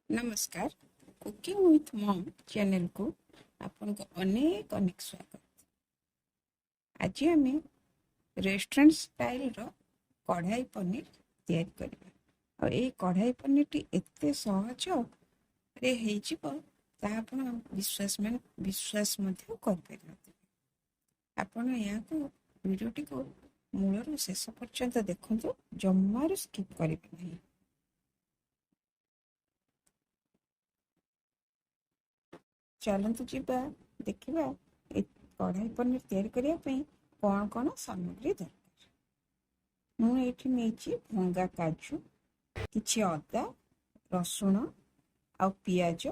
नमस्कार। Cooking with mom channel को आपको अनेक अनेक स्वागत। आज आम रेस्टोरेंट स्टाइल रो कढ़ाई पनीर तैयारी करबा। और ये कढ़ाई पनीर टी एते सहज रे हेजिबो ता आपण विश्वास मध्य कर परिबे। आपण या को वीडियो टी को मूलर शेष पर्यंत देखंतु, जम्मारू स्किप करिबे नहीं। चलतु जीवा देखा कढ़ाई पनीर तैयारी करने कौन कौन सामग्री दरकार। मुझे भंगा काजू, किछि अदा, रसुण, आउ पियाज,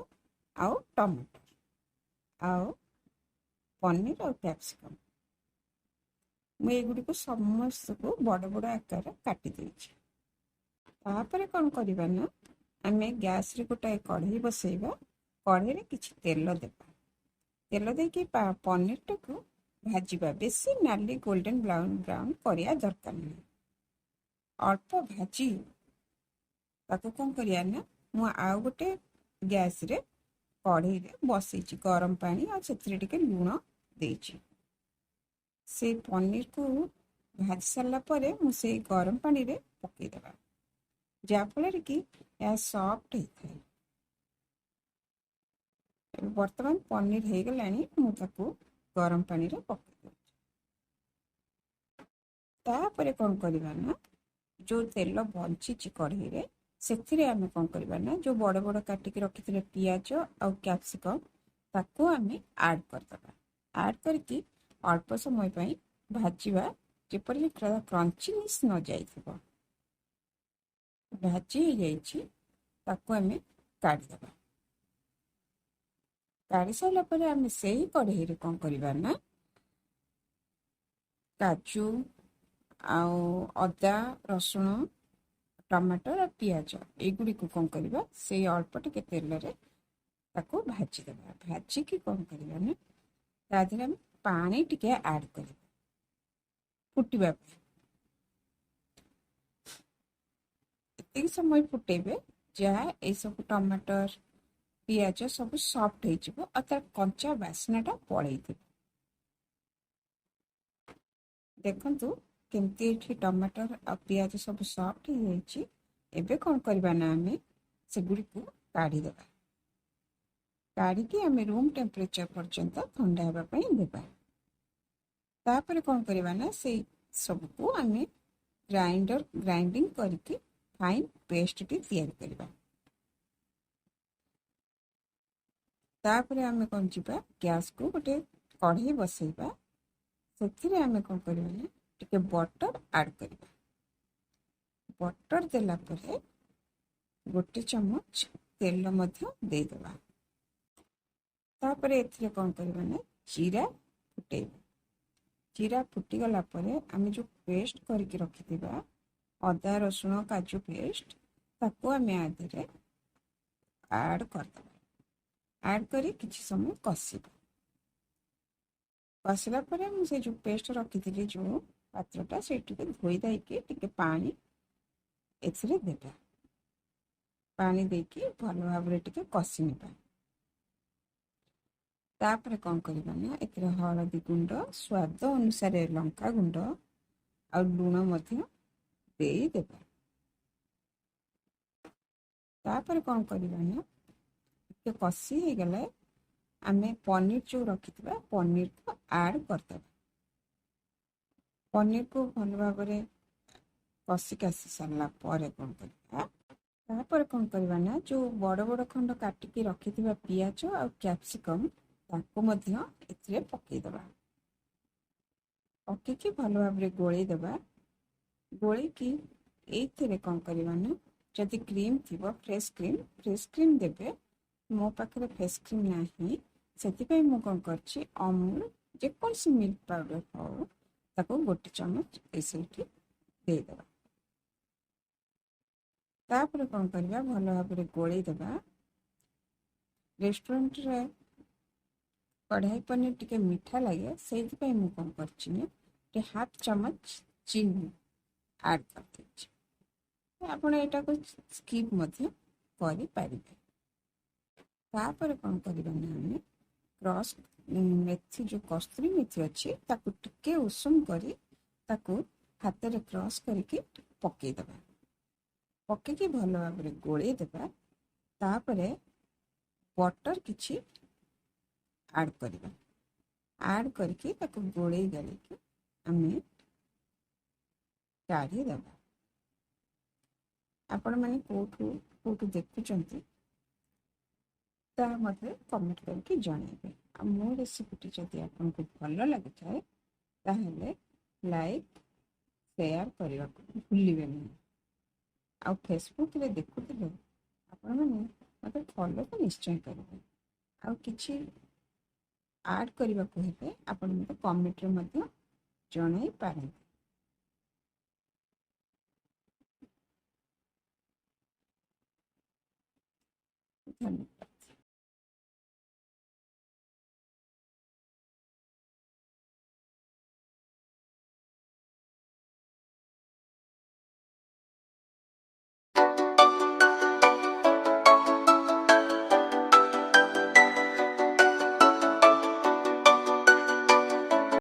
आउ टमाटर, आउ पनीर और कैप्सिकम। मुझे समस्त को बड़ बड़ आकार काटी देछि। तापर कौन करबा ना, आमे गैस रे गोटाए कढ़ाई बसैबा। कढ़ाई रे किछि तेल देबा। तेल देकी पनीर टाको भाजवा। बेसी नाली गोल्डन ब्राउन ब्राउन करिया दरकार नहीं। अल्प भाजी ताको कौन करिया ना, मु आउ गोटे गैस रे कढ़ाई रे बसैछि गरम पानी और सेथिरे टिके लूण देछि। से पनीर को भाजी सारला परे मु से गरम पानी रे पकै देबा, जा फल कि या सॉफ्ट होता है। वर्तमान पनीर हो गलानी, मुझे गरम पानी रे पकै। तापर कौन करबा ना, जो तेल बंची कढ़ाई रे सेथिरे आमे कौन करबा ना, जो बड़ बड़ काटिक रखिथिले पियाज और कैप्सिकम ताको आमे ऐड करदबा। ऐड करके अल्प समय पई भाजीबा, जेपरि क्रंचीनेस न जाइथिबो। भाजी हो जाइछि ताको आमे काढी दबा। काढ़ी सारा पर आम से ही कढ़ाई रे कौन करबा ना, काजू आउ अदा, रसुण, टमाटर और पियाज एगुड़ी को कौन करबा, से अल्प टिके तेल रे ताको भाजी दबा। भाजी की कौन करबा ना, ता देहरे हम पानी टिके ऐड करबा फुटिबा पे। एतिक समय फुटेबे जहाँ ए सब टमाटर पियाज सब सॉफ्ट हो जिवो और तार कंचा बास्नाटा पळै दिबो। देखंतु केमती एठी टमाटर और पियाज सब सॉफ्ट हो जाइछि। एबे कौन करबा ना, आमे से गुडी को काढी देबा। काढी के आमे रूम टेम्परेचर पर्यंत ठंडा हेबा पई देबा। तापर कौन करबा ना, से सब को आमे ग्राइंडिंग करके फाइन पेस्ट टी तैयार करबा। तापर आमे कौन जिबा, गैस को गोटे कढ़ाई बसैबा। सेथिरे आमे कौन करबा ना, टिके बटर ऐड करबा। बटर देला परे गोटे चम्मच तेल मध्य दे देबा। तापर एथिरे कौन करबा ना, जीरा फुटेबा। जीरा फुटी गला परे आमे जो पेस्ट करके रखिथिबा अदा रसुण काजू पेस्ट, ताको आमे आधरे ऐड करदबा। ऐड करी किछि समय कसिबा। कसिला परे मु से जो पेस्ट रखिथिली जो पात्रटा, सेटिके धोई दाइके टिके पानी एथिरे देबा। पानी देकी भल भाबरे टिके कसी नेबा। तापर कौन करबा ना, एथिरे हळदी गुंड, स्वाद अनुसार लंका गुंड और लूण मध्य देई देबा। तापर कौन करबा ना, टिके कसी हे गले आमे पनीर जो रखिथिबा पनीर को ऐड करदबा। पनीर को भल भाबरे कसी कासी सारला परे कौन करबा, तापर कौन करबा ना, जो बड़ बड़ खंड काटिकी रखिथिबा पियाज और कैप्सिकम ताको मध्य एथिरे पकै देबा। पकैकी भल भाबरे गोळै देबा। गोळै की एथिरे कौन करबा ना, जदि क्रीम थिबो फ्रेश क्रीम देबे। मो पाखरे फ्रेश क्रीम नाही, सेतिपई मु कौन करछि, अमूल जेकोसी मिल्क पाउडर हो ताको गोटे चम्मच एसेठी दे देबा। तापर कौन करबा, भल भाबरे गोळै देबा। रेस्टोरेंट रे कढ़ाई पनीर टिके मीठा लगे, से मु कौन करछि ना, हाफ चम्मच चीनी ऐड कर देछि। आपण एटा को स्किप मध्य करि पारिबे। तापर कौन करवा ना आम क्रॉस मेथी जो कस्तूरी मेथी अच्छी ताकू टिके उषुम करी ताकू हाथ में क्रॉस करके पकईदबा पकईकी भल भाव गोल देवा तापर बटर किछि ऐड करवा ऐड करके ताकू गोले गालिकी आम काढ़ीदबा आपण मैंने कोठू देखुंत मत कमेंट करके जनइबे आ मो रेसिपीटी जदि आपको भल लगी थाए ताहले लाइक शेयर करने को भूलिए नहीं आ फेसबुक रे देखुले आपण मैंने मत फॉलो तो निश्चय करेंगे आ किछि ऐड करने को हेले आपण मत कमेंट रे मध्य जणाई पारंते। धन्यवाद।